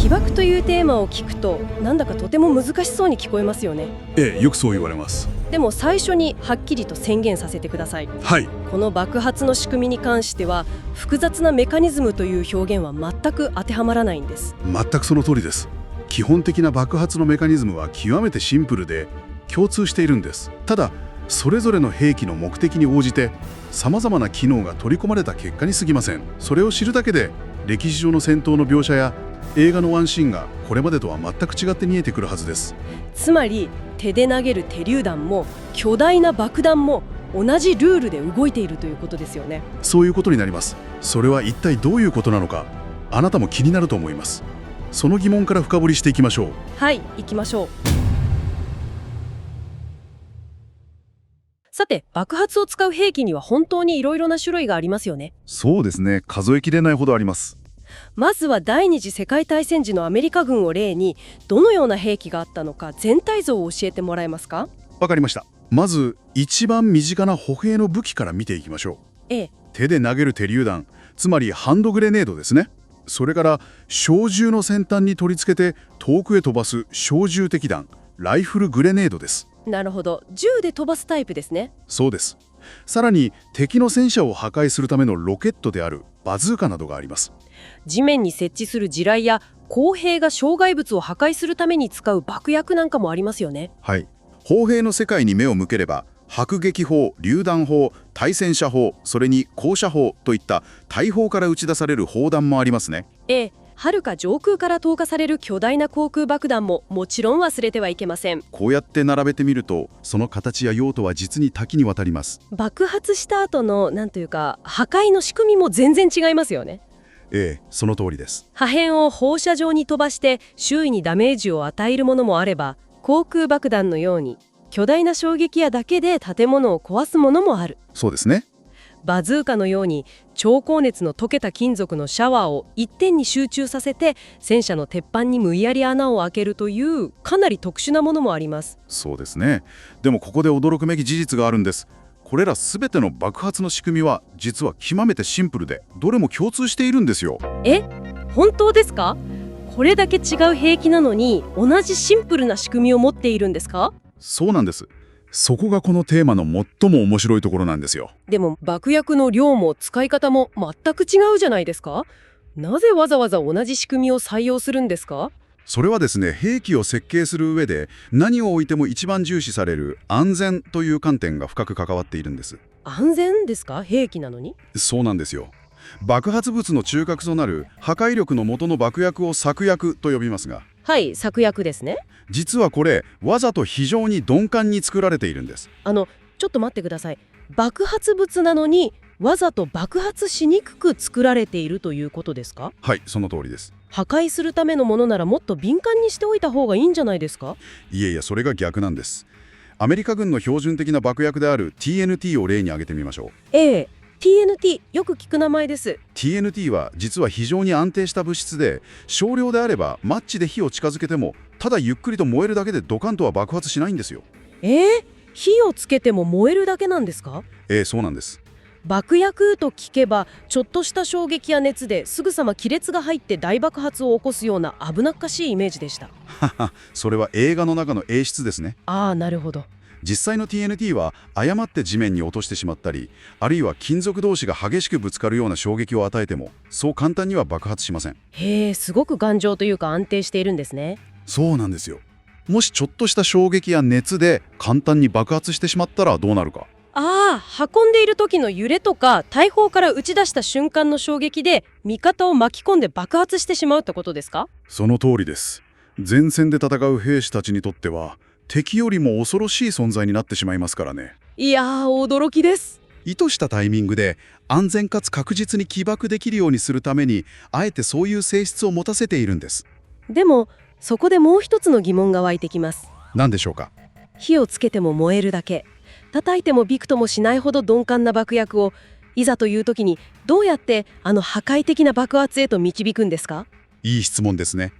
起爆というテーマを聞くとなんだかとても難しそうに聞こえますよね。よくそう言われます。でも最初にはっきりと宣言させてください。はい。この爆発の仕組みに関しては複雑なメカニズムという表現は全く当てはまらないんです。全くその通りです。基本的な爆発のメカニズムは極めてシンプルで共通しているんです。ただそれぞれの兵器の目的に応じて様々な機能が取り込まれた結果に過ぎません。それを知るだけで歴史上の戦闘の描写や映画のワンシーンがこれまでとは全く違って見えてくるはずです。つまり手で投げる手榴弾も巨大な爆弾も同じルールで動いているということですよね。そういうことになります。それは一体どういうことなのか、あなたも気になると思います。その疑問から深掘りしていきましょう。はい、行きましょう。さて、爆発を使う兵器には本当にいろいろな種類がありますよね。そうですね。数えきれないほどあります。まずは第二次世界大戦時のアメリカ軍を例にどのような兵器があったのか全体像を教えてもらえますか？わかりました。まず一番身近な歩兵の武器から見ていきましょう。手で投げる手榴弾、つまりハンドグレネードですね。それから小銃の先端に取り付けて遠くへ飛ばす小銃敵弾、ライフルグレネードです。なるほど、銃で飛ばすタイプですね。そうです。さらに敵の戦車を破壊するためのロケットであるバズーカなどがあります。地面に設置する地雷や工兵が障害物を破壊するために使う爆薬なんかもありますよね。はい。砲兵の世界に目を向ければ、迫撃砲、榴弾砲、対戦車砲、それに高射砲といった大砲から打ち出される砲弾もありますね。遥か上空から投下される巨大な航空爆弾ももちろん忘れてはいけません。こうやって並べてみると、その形や用途は実に多岐にわたります。爆発した後のなんというか破壊の仕組みも全然違いますよね。その通りです。破片を放射状に飛ばして周囲にダメージを与えるものもあれば、航空爆弾のように巨大な衝撃矢だけで建物を壊すものもある。そうですね。バズーカのように超高熱の溶けた金属のシャワーを一点に集中させて戦車の鉄板に無理やり穴を開けるというかなり特殊なものもあります。そうですね。でもここで驚くべき事実があるんです。これらすべての爆発の仕組みは実は極めてシンプルで、どれも共通しているんですよ。本当ですか？これだけ違う兵器なのに同じシンプルな仕組みを持っているんですか？そうなんです。そこがこのテーマの最も面白いところなんですよ。でも爆薬の量も使い方も全く違うじゃないですか。なぜわざわざ同じ仕組みを採用するんですか？それはですね、兵器を設計する上で何を置いても一番重視される安全という観点が深く関わっているんです。安全ですか？兵器なのに？そうなんですよ。爆発物の中核となる破壊力の元の爆薬を策薬と呼びますが、はい、策薬ですね。実はこれわざと非常に鈍感に作られているんです。ちょっと待ってください。爆発物なのにわざと爆発しにくく作られているということですか？はい、その通りです。破壊するためのものならもっと敏感にしておいた方がいいんじゃないですか？いえいえ、それが逆なんです。アメリカ軍の標準的な爆薬である TNT を例に挙げてみましょう。TNT よく聞く名前です。 TNT は実は非常に安定した物質で、少量であればマッチで火を近づけてもただゆっくりと燃えるだけでドカンとは爆発しないんですよ。火をつけても燃えるだけなんですか？そうなんです。爆薬と聞けばちょっとした衝撃や熱ですぐさま亀裂が入って大爆発を起こすような危なっかしいイメージでした。それは映画の中の演出ですね。なるほど。実際の TNT は誤って地面に落としてしまったり、あるいは金属同士が激しくぶつかるような衝撃を与えてもそう簡単には爆発しません。すごく頑丈というか安定しているんですね。そうなんですよ。もしちょっとした衝撃や熱で簡単に爆発してしまったらどうなるか。運んでいる時の揺れとか大砲から打ち出した瞬間の衝撃で味方を巻き込んで爆発してしまうってことですか？その通りです。前線で戦う兵士たちにとっては敵よりも恐ろしい存在になってしまいますからね。いやー、驚きです。意図したタイミングで安全かつ確実に起爆できるようにするために、あえてそういう性質を持たせているんです。でもそこでもう一つの疑問が湧いてきます。何でしょうか？火をつけても燃えるだけ、叩いてもびくともしないほど鈍感な爆薬をいざという時にどうやって破壊的な爆発へと導くんですか？いい質問ですね。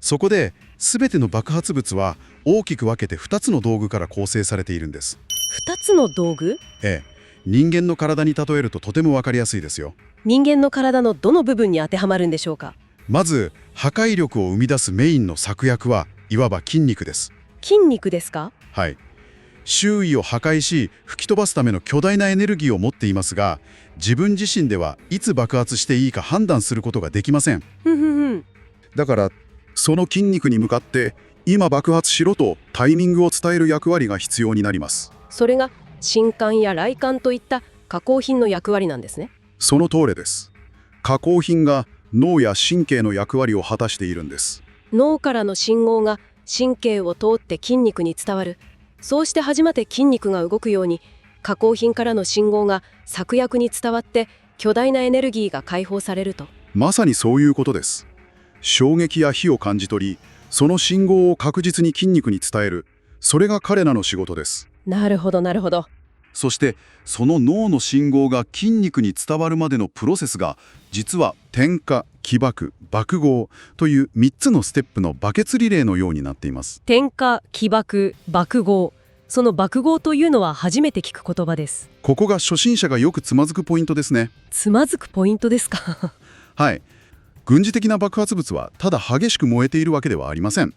そこで全ての爆発物は大きく分けて2つの道具から構成されているんです。2つの道具？人間の体に例えるととても分かりやすいですよ。人間の体のどの部分に当てはまるんでしょうか？まず破壊力を生み出すメインの策略はいわば筋肉です。筋肉ですか？はい。周囲を破壊し吹き飛ばすための巨大なエネルギーを持っていますが、自分自身ではいつ爆発していいか判断することができません。ふんふんふん。だからその筋肉に向かって今爆発しろとタイミングを伝える役割が必要になります。それが神管や雷管といった加工品の役割なんですね。その通りです。加工品が脳や神経の役割を果たしているんです。脳からの信号が神経を通って筋肉に伝わる。そうして初めて筋肉が動くように、加工品からの信号が策略に伝わって巨大なエネルギーが解放されると。まさにそういうことです。衝撃や火を感じ取り、その信号を確実に筋肉に伝える。それが彼らの仕事です。なるほどなるほど。そしてその脳の信号が筋肉に伝わるまでのプロセスが、実は点火、起爆、爆豪という3つのステップのバケツリレーのようになっています。点火、起爆、爆豪。その爆豪というのは初めて聞く言葉です。ここが初心者がよくつまずくポイントですね。つまずくポイントですか？はい。軍事的な爆発物はただ激しく燃えているわけではありません。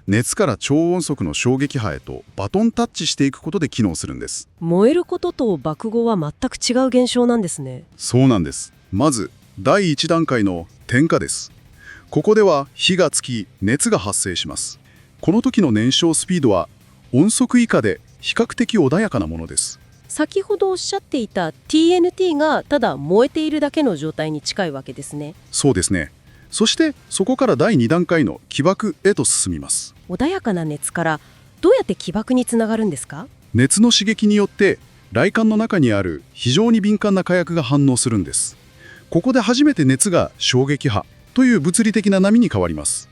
熱から超音速の衝撃波へとバトンタッチしていくことで機能するんです。燃えることと爆豪は全く違う現象なんですね。そうなんです。まず第1段階の点火です。ここでは火がつき熱が発生します。この時の燃焼スピードは音速以下で比較的穏やかなものです。先ほどおっしゃっていた TNT がただ燃えているだけの状態に近いわけですね。そうですね。そしてそこから第2段階の起爆へと進みます。穏やかな熱からどうやって起爆につながるんですか？熱の刺激によって雷管の中にある非常に敏感な火薬が反応するんです。ここで初めて熱が衝撃波という物理的な波に変わります。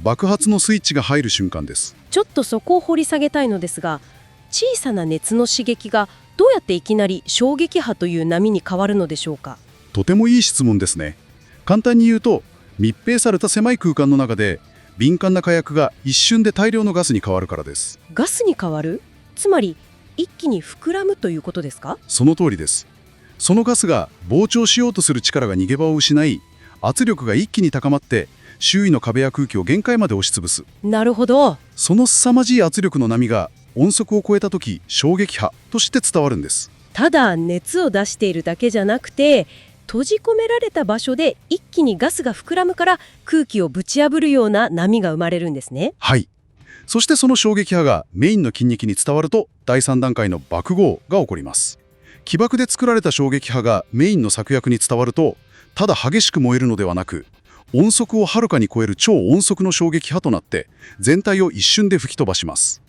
爆発のスイッチが入る瞬間です。ちょっとそこを掘り下げたいのですが、小さな熱の刺激がどうやっていきなり衝撃波という波に変わるのでしょうか？とてもいい質問ですね。簡単に言うと、密閉された狭い空間の中で敏感な火薬が一瞬で大量のガスに変わるからです。ガスに変わる？つまり一気に膨らむということですか？その通りです。そのガスが膨張しようとする力が逃げ場を失い、圧力が一気に高まって周囲の壁や空気を限界まで押しつぶす。なるほど。その凄まじい圧力の波が音速を超えた時、衝撃波として伝わるんです。ただ熱を出しているだけじゃなくて、閉じ込められた場所で一気にガスが膨らむから空気をぶち破るような波が生まれるんですね。はい。そしてその衝撃波がメインの筋肉に伝わると、第3段階の爆豪が起こります。起爆で作られた衝撃波がメインの策略に伝わると、ただ激しく燃えるのではなく、音速をはるかに超える超音速の衝撃波となって全体を一瞬で吹き飛ばします。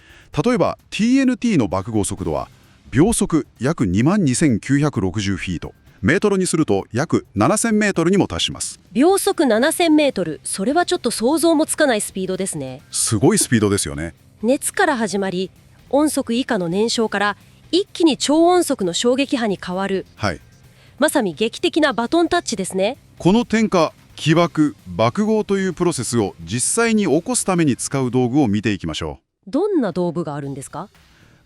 例えば TNT の爆豪速度は秒速約22,960フィート、メートルにすると約7000メートルにも達します。秒速7000メートル、それはちょっと想像もつかないスピードですね。すごいスピードですよね。熱から始まり、音速以下の燃焼から一気に超音速の衝撃波に変わる。はい。まさに劇的なバトンタッチですね。この点火、起爆、爆豪というプロセスを実際に起こすために使う道具を見ていきましょどんな道具があるんですか？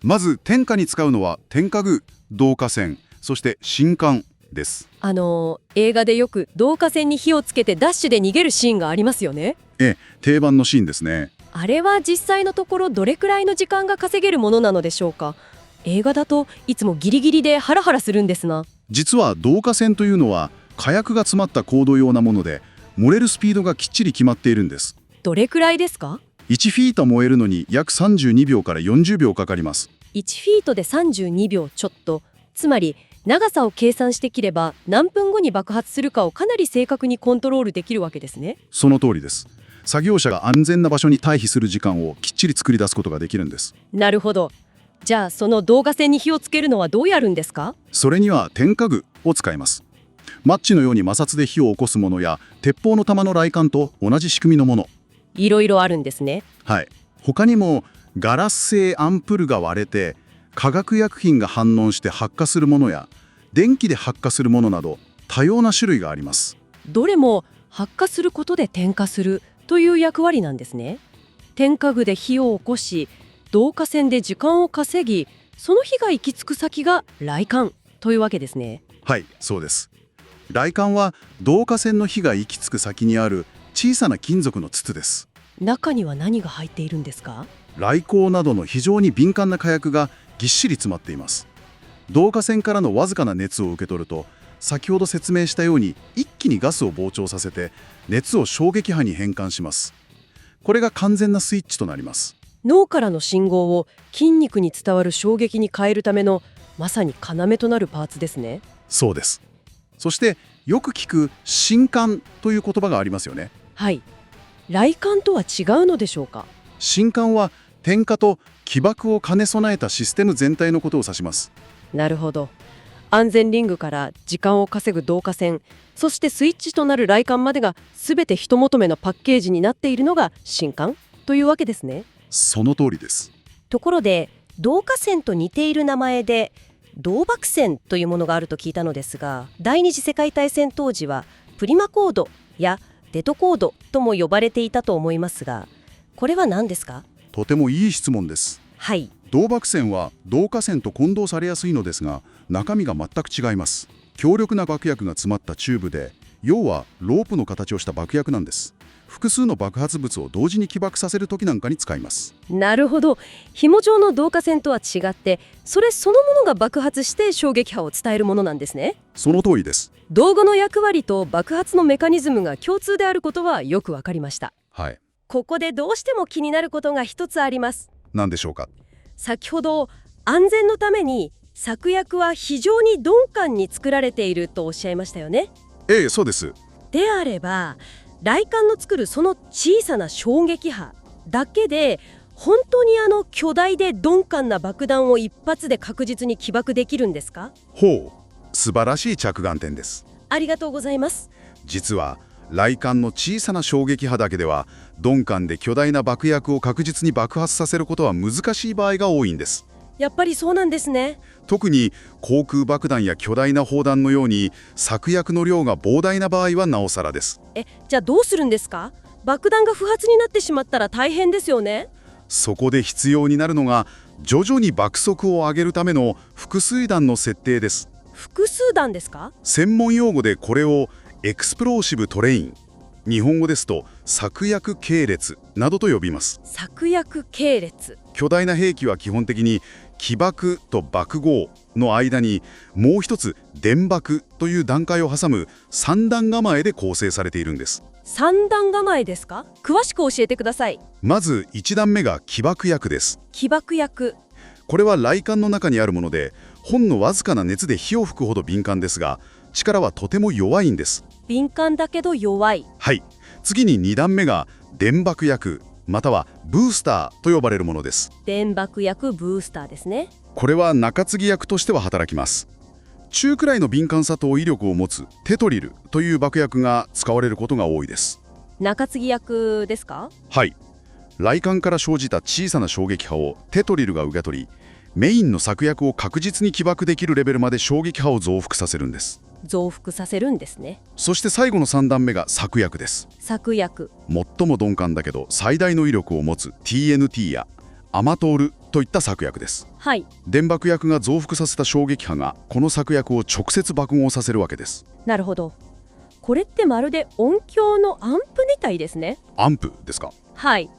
う。まず点火に使うのは点火具、導火線、そして神管です。映画でよく導火線に火をつけてダッシュで逃げるシーンがありますよね。定番のシーンですね。あれは実際のところどれくらいの時間が稼げるものなのでしょうか？映画だといつもギリギリでハラハラするんですな。実は導火線というのは火薬が詰まったコード用なもので、漏れるスピードがきっちり決まっているんです。どれくらいですか？1フィート燃えるのに約32秒から40秒かかります。1フィートで32秒ちょっと。つまり長さを計算してきれば何分後に爆発するかをかなり正確にコントロールできるわけですね。その通りです。作業者が安全な場所に退避する時間をきっちり作り出すことができるんです。なるほど。じゃあその導火線に火をつけるのはどうやるんですか？それには点火具を使います。マッチのように摩擦で火を起こすものや、鉄砲の弾の雷管と同じ仕組みのもの。いろいろあるんですね。はい。他にもガラス製アンプルが割れて化学薬品が反応して発火するものや、電気で発火するものなど多様な種類があります。どれも発火することで点火するという役割なんですね。点火具で火を起こし、導火線で時間を稼ぎ、その火が行き着く先が雷管というわけですね。はい、そうです。雷管は導火線の火が行き着く先にある小さな金属の筒です。中には何が入っているんですか？雷光などの非常に敏感な火薬がぎっしり詰まっています。導火線からのわずかな熱を受け取ると、先ほど説明したように一気にガスを膨張させて熱を衝撃波に変換します。これが完全なスイッチとなります。脳からの信号を筋肉に伝わる衝撃に変えるためのまさに要となるパーツですね。そうです。そしてよく聞く震管という言葉がありますよね。はい。雷管とは違うのでしょうか？震管は点火と起爆を兼ね備えたシステム全体のことを指します。なるほど。安全リングから時間を稼ぐ導火線、そしてスイッチとなる雷管までが全てひと求めのパッケージになっているのが震管というわけですね。その通りです。ところで導火線と似ている名前で導爆線というものがあると聞いたのですが、第二次世界大戦当時はプリマコードやデトコードとも呼ばれていたと思いますが、これは何ですか？とてもいい質問です。はい。導爆線は導火線と混同されやすいのですが、中身が全く違います。強力な爆薬が詰まったチューブで、要はロープの形をした爆薬なんです。複数の爆発物を同時に起爆させる時なんかに使います。なるほど。紐状の導火線とは違って、それそのものが爆発して衝撃波を伝えるものなんですね。その通りです。道具の役割と爆発のメカニズムが共通であることはよくわかりました。はい。ここでどうしても気になることが一つあります。何でしょうか？先ほど安全のために策薬は非常に鈍感に作られているとおっしゃいましたよね。ええ、そうです。であれば雷管の作るその小さな衝撃波だけで本当に巨大で鈍感な爆弾を一発で確実に起爆できるんですか？ほう、素晴らしい着眼点です。ありがとうございます。実は雷管の小さな衝撃波だけでは鈍感で巨大な爆薬を確実に爆発させることは難しい場合が多いんです。やっぱりそうなんですね。特に航空爆弾や巨大な砲弾のように策薬の量が膨大な場合はなおさらです。じゃあどうするんですか？爆弾が不発になってしまったら大変ですよね。そこで必要になるのが徐々に爆速を上げるための複数弾の設定です。複数弾ですか？専門用語でこれをエクスプローシブトレイン、日本語ですと策薬系列などと呼びます。策薬系列。巨大な兵器は基本的に起爆と爆豪の間にもう一つ電爆という段階を挟む3段構えで構成されているんです。3段構えですか？詳しく教えてください。まず1段目が起爆薬です。起爆薬。これは雷管の中にあるもので、ほんのわずかな熱で火を吹くほど敏感ですが、力はとても弱いんです。敏感だけど弱い。はい。次に2段目が電爆薬またはブースターと呼ばれるものです。電爆薬ブースターですね。これは中継ぎ薬としては働きます。中くらいの敏感さと威力を持つテトリルという爆薬が使われることが多いです。中継ぎ薬ですか？はい。雷管から生じた小さな衝撃波をテトリルが受け取り、メインの策薬を確実に起爆できるレベルまで衝撃波を増幅させるんです。増幅させるんですね。そして最後の3段目が策薬です。策薬。最も鈍感だけど最大の威力を持つ TNT やアマトールといった策薬です。はい。電爆薬が増幅させた衝撃波がこの策薬を直接爆豪させるわけです。なるほど。これってまるで音響のアンプみたいですね。アンプですか？はい。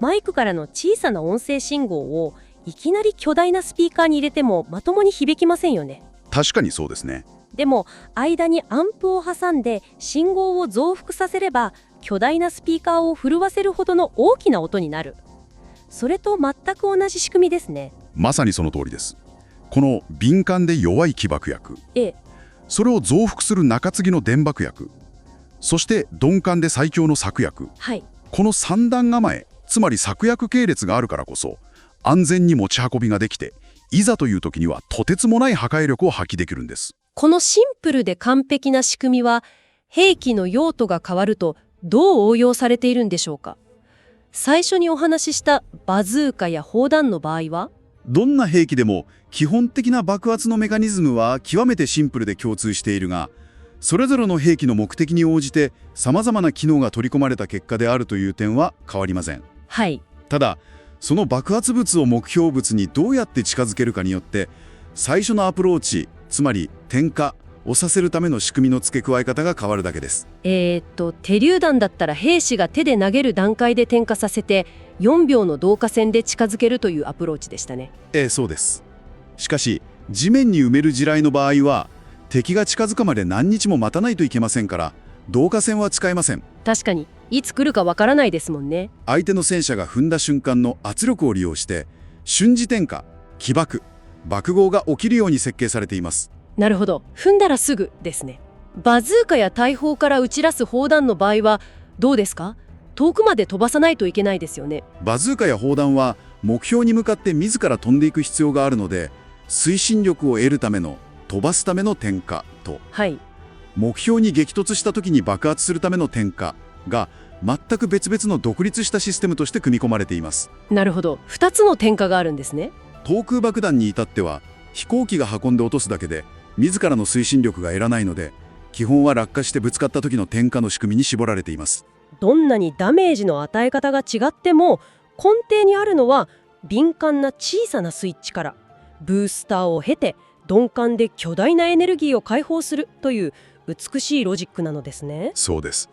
マイクからの小さな音声信号をいきなり巨大なスピーカーに入れてもまともに響きませんよね。確かにそうですね。でも間にアンプを挟んで信号を増幅させれば巨大なスピーカーを震わせるほどの大きな音になる。それと全く同じ仕組みですね。まさにその通りです。この敏感で弱い起爆薬、それを増幅する中継ぎの電爆薬、そして鈍感で最強の策薬、はい。この3段構え、つまり策薬系列があるからこそ安全に持ち運びができて、いざという時にはとてつもない破壊力を発揮できるんです。このシンプルで完璧な仕組みは兵器の用途が変わるとどう応用されているんでしょうか？最初にお話ししたバズーカや砲弾の場合は、どんな兵器でも基本的な爆発のメカニズムは極めてシンプルで共通しているが、それぞれの兵器の目的に応じて様々な機能が取り込まれた結果であるという点は変わりません。はい。ただ、その爆発物を目標物にどうやって近づけるかによって、最初のアプローチ、つまり点火、押させるための仕組みの付け加え方が変わるだけです。手榴弾だったら兵士が手で投げる段階で点火させて4秒の導火線で近づけるというアプローチでしたね。そうです。しかし地面に埋める地雷の場合は敵が近づくまで何日も待たないといけませんから、導火線は使えません。確かにいつ来るかわからないですもんね。相手の戦車が踏んだ瞬間の圧力を利用して瞬時点火、起爆、爆豪が起きるように設計されています。なるほど、踏んだらすぐですね。バズーカや大砲から撃ち出す砲弾の場合はどうですか？遠くまで飛ばさないといけないですよね。バズーカや砲弾は目標に向かって自ら飛んでいく必要があるので、推進力を得るための飛ばすための点火と、はい、目標に激突した時に爆発するための点火が全く別々の独立したシステムとして組み込まれています。なるほど、2つの点火があるんですね。航空爆弾に至っては飛行機が運んで落とすだけで自らの推進力が得らないので、基本は落下してぶつかった時の点火の仕組みに絞られています。どんなにダメージの与え方が違っても、根底にあるのは敏感な小さなスイッチからブースターを経て鈍感で巨大なエネルギーを解放するという美しいロジックなのですね。そうです。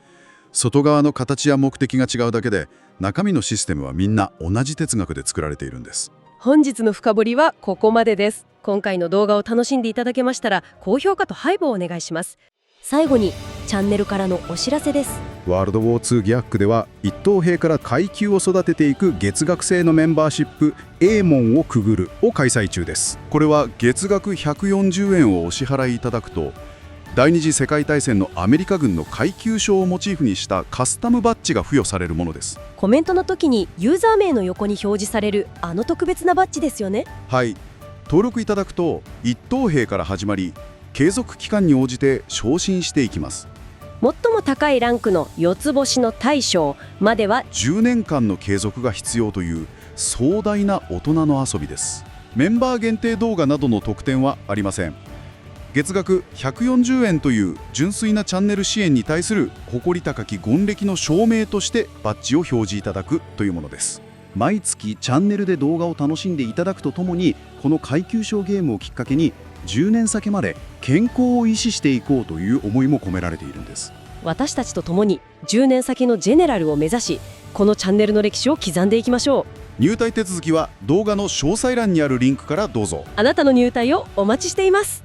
外側の形や目的が違うだけで、中身のシステムはみんな同じ哲学で作られているんです。本日の深掘りはここまでです。今回の動画を楽しんでいただけましたら、高評価とハイブをお願いします。最後にチャンネルからのお知らせです。ワールドウォー2ギアックでは、一等兵から階級を育てていく月額制のメンバーシップエーモンをくぐるを開催中です。これは月額140円をお支払いいただくと、第二次世界大戦のアメリカ軍の階級章をモチーフにしたカスタムバッジが付与されるものです。コメントの時にユーザー名の横に表示されるあの特別なバッジですよね。はい、登録いただくと一等兵から始まり、継続期間に応じて昇進していきます。最も高いランクの4つ星の大将までは10年間の継続が必要という壮大な大人の遊びです。メンバー限定動画などの特典はありません。月額140円という純粋なチャンネル支援に対する誇り高き言歴の証明としてバッジを表示いただくというものです。毎月チャンネルで動画を楽しんでいただくとともに、この階級章ゲームをきっかけに10年先まで健康を維持していこうという思いも込められているんです。私たちと共に10年先のジェネラルを目指し、このチャンネルの歴史を刻んでいきましょう。入隊手続きは動画の詳細欄にあるリンクからどうぞ。あなたの入隊をお待ちしています。